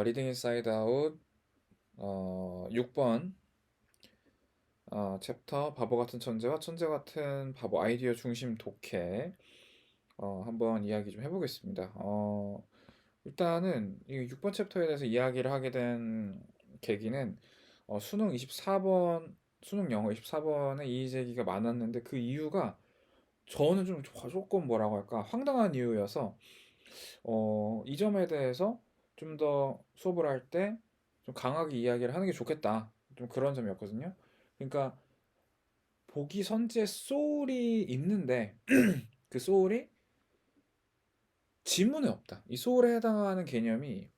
리딩 인사이드 아웃 6번 챕터 바보 같은 천재와 천재 같은 바보 아이디어 중심 독해 한번 이야기 좀 해보겠습니다. 일단은 이 6번 챕터에 대해서 이야기를 하게 된 계기는 수능 24번 수능 영어 24번에 이의 제기가 많았는데 그 이유가 저는 좀 조금 뭐라고 할까 황당한 이유여서 이 점에 대해서 좀 더 수업을 할 때 좀 강하게 이야기를 하는 게 좋겠다. 좀 그런 점이었거든요. 그러니까 보기 선지에 소울이 있는데 그 소울이 지문에 없다. 이 소울에 해당하는 개념이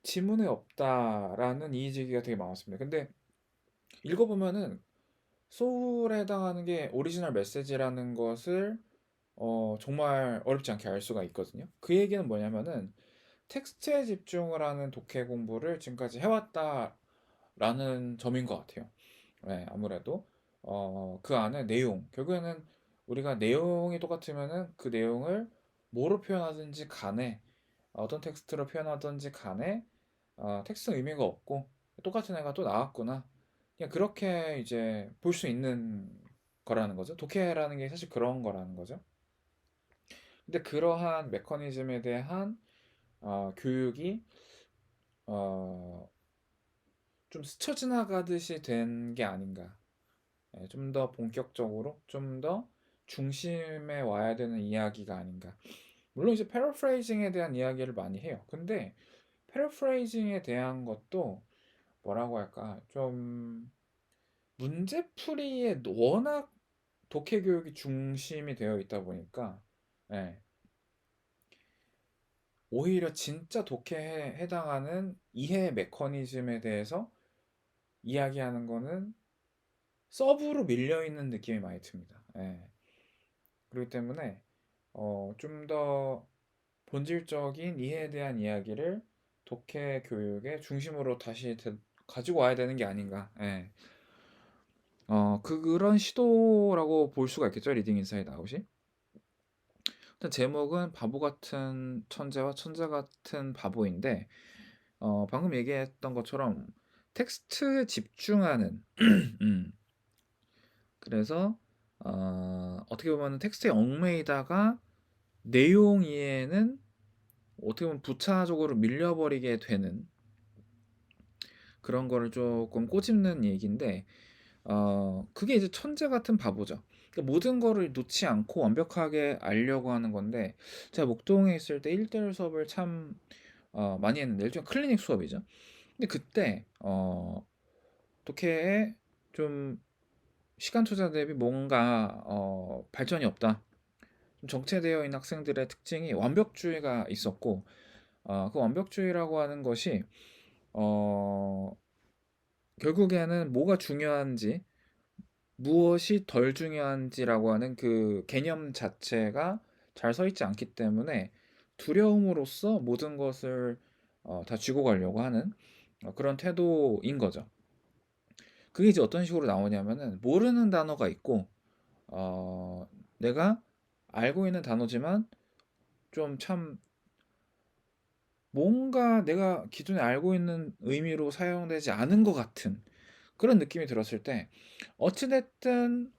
지문에 없다라는 이의제기가 되게 많았습니다. 근데 읽어보면은 소울에 해당하는 게 오리지널 메시지라는 것을 정말 어렵지 않게 알 수가 있거든요. 그 얘기는 뭐냐면은 텍스트에 집중을 하는 독해 공부를 지금까지 해왔다라는 점인 것 같아요. 네, 아무래도 그 안에 내용 결국에는 우리가 내용이 똑같으면은 그 내용을 뭐로 표현하든지 간에 어떤 텍스트로 표현하든지 간에 텍스트 의미가 없고 똑같은 애가 또 나왔구나. 그냥 그렇게 이제 볼 수 있는 거라는 거죠. 독해라는 게 사실 그런 거라는 거죠. 근데 그러한 메커니즘에 대한 교육이 어, 좀 스쳐 지나가듯이 된 게 아닌가. 좀 더 본격적으로, 좀 더 중심에 와야 되는 이야기가 아닌가. 물론 이제 패러프레이징에 대한 이야기를 많이 해요. 근데 패러프레이징에 대한 것도 뭐라고 할까? 좀 문제풀이에 워낙 독해 교육이 중심이 되어 있다 보니까 예, 오히려 진짜 독해에 해당하는 이해 메커니즘에 대해서 이야기하는 거는 서브로 밀려 있는 느낌이 많이 듭니다. 예. 그렇기 때문에 좀 더 본질적인 이해에 대한 이야기를 독해 교육의 중심으로 다시 가지고 와야 되는 게 아닌가. 예. 그런 시도라고 볼 수가 있겠죠. 리딩 인사이드 아웃이. 일단 제목은 바보 같은 천재와 천재 같은 바보인데 방금 얘기했던 것처럼 텍스트에 집중하는 음, 그래서 어떻게 보면 텍스트에 얽매이다가 내용 이해는 어떻게 보면 부차적으로 밀려버리게 되는 그런 거를 조금 꼬집는 얘기인데 그게 이제 천재 같은 바보죠. 그러니까 모든 거를 놓지 않고 완벽하게 알려고 하는 건데 제가 목동에 있을 때 1대1 수업을 참 많이 했는데 일종의 클리닉 수업이죠. 근데 그때 독해에 좀 시간 투자 대비 뭔가 발전이 없다. 좀 정체되어 있는 학생들의 특징이 완벽주의가 있었고 그 완벽주의라고 하는 것이 어, 결국에는 뭐가 중요한지 무엇이 덜 중요한지라고 하는 그 개념 자체가 잘 서 있지 않기 때문에 두려움으로써 모든 것을 다 쥐고 가려고 하는 그런 태도인 거죠. 그게 이제 어떤 식으로 나오냐면은 모르는 단어가 있고 어, 내가 알고 있는 단어지만 좀 참 뭔가 내가 기존에 알고 있는 의미로 사용되지 않은 것 같은 그런 느낌이 들었을 때 어찌됐든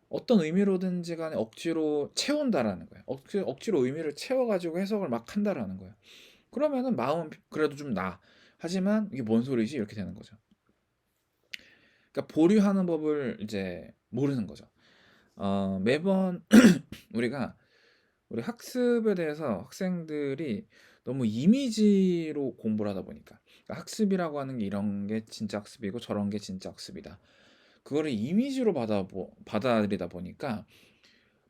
어떤 의미로든지 간에 억지로 채운다라는 거예요. 억지로 의미를 채워가지고 해석을 막 한다라는 거예요. 그러면은 마음은 그래도 좀 나. 하지만 이게 뭔 소리지? 이렇게 되는 거죠. 그러니까 보류하는 법을 이제 모르는 거죠. 매번 우리가 우리 학습에 대해서 학생들이 너무 이미지로 공부를 하다 보니까 그러니까 학습이라고 하는 게 이런 게 진짜 학습이고 저런 게 진짜 학습이다. 그거를 이미지로 받아들이다 보니까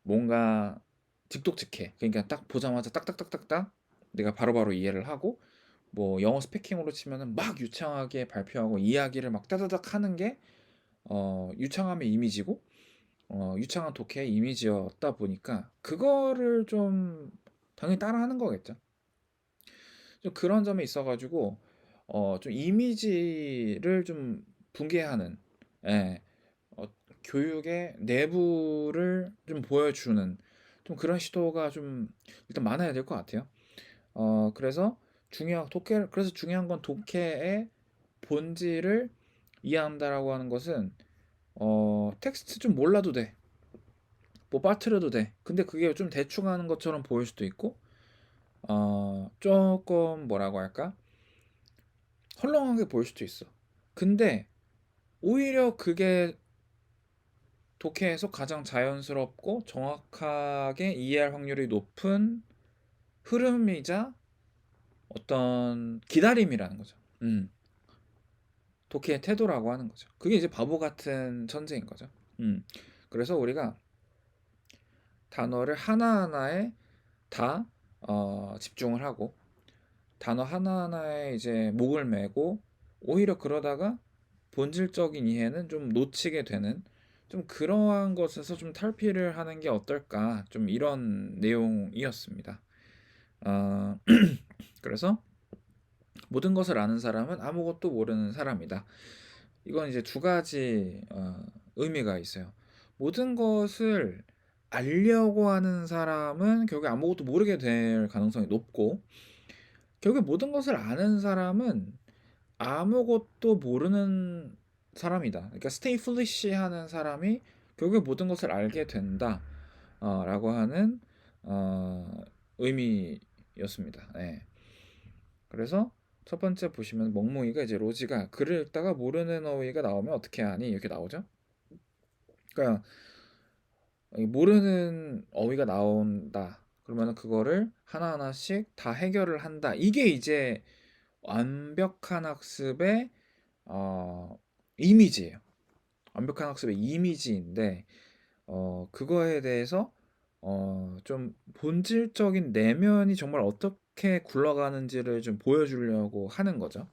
뭔가 직독직해. 그러니까 딱 보자마자 딱딱딱딱딱 내가 바로바로 이해를 하고 뭐 영어 스피킹으로 치면은 막 유창하게 발표하고 이야기를 막 따다닥 하는 게 유창함의 이미지고 유창한 독해의 이미지였다 보니까 그거를 좀 당연히 따라하는 거겠죠. 좀 그런 점에 있어가지고 좀 이미지를 좀 붕괴하는 예, 어, 교육의 내부를 좀 보여주는 좀 그런 시도가 좀 일단 많아야 될 것 같아요. 그래서 그래서 중요한 건 독해의 본질을 이해한다라고 하는 것은 텍스트 좀 몰라도 돼. 뭐 빠뜨려도 돼. 근데 그게 좀 대충 하는 것처럼 보일 수도 있고, 조금 뭐라고 할까? 헐렁하게 보일 수도 있어. 근데 오히려 그게 독해에서 가장 자연스럽고 정확하게 이해할 확률이 높은 흐름이자 어떤 기다림이라는 거죠. 독해의 태도라고 하는 거죠. 그게 이제 바보 같은 천재인 거죠. 그래서 우리가 단어를 하나하나에 다 집중을 하고 단어 하나하나에 이제 목을 매고 오히려 그러다가 본질적인 이해는 좀 놓치게 되는 좀 그러한 것에서 좀 탈피를 하는 게 어떨까 좀 이런 내용이었습니다. 어, 그래서 모든 것을 아는 사람은 아무것도 모르는 사람이다. 이건 이제 두 가지 의미가 있어요. 모든 것을 알려고 하는 사람은 결국에 아무것도 모르게 될 가능성이 높고, 결국에 모든 것을 아는 사람은 아무것도 모르는 사람이다. 그러니까 stay foolish 하는 사람이 결국에 모든 것을 알게 된다. 라고 하는 의미였습니다. 네. 그래서 첫 번째 보시면 멍멍이가 이제 로지가 글을 읽다가 모르는 어휘가 나오면 어떻게 하니 이렇게 나오죠. 그러니까 모르는 어휘가 나온다. 그러면 그거를 하나하나씩 다 해결을 한다. 이게 이제 완벽한 학습의 이미지예요. 완벽한 학습의 이미지인데 그거에 대해서 좀 본질적인 내면이 정말 어떻게 굴러가는지를 좀 보여주려고 하는 거죠.